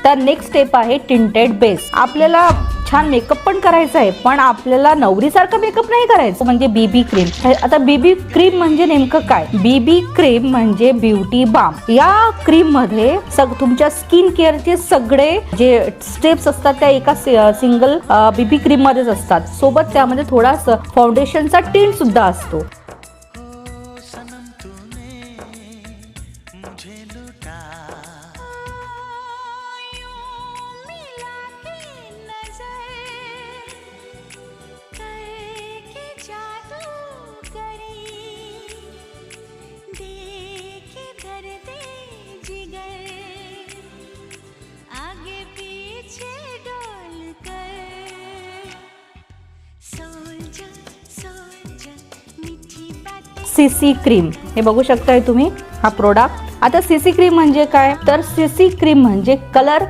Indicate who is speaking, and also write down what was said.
Speaker 1: तर next step आहे tinted base. आपल्याला छान मेकअप पण करायचा आहे, पण आपल्याला नवरीसारखा मेकअप नाही करायचं, म्हणजे बीबी क्रीम. आता बीबी क्रीम म्हणजे नेमकं काय? बीबी क्रीम म्हणजे ब्युटी बाम. या क्रीम मध्ये तुमच्या स्किन केअरचे सगळे जे स्टेप्स असतात त्या एका सिंगल बीबी क्रीम मध्येच असतात. सोबत त्यामध्ये थोडा फाउंडेशनचा टिंट सुद्धा असतो. सीसी क्रीम हे बघू शकताय तुम्ही हा प्रोडक्ट. आता सीसी क्रीम म्हणजे काय? तर सीसी क्रीम म्हणजे कलर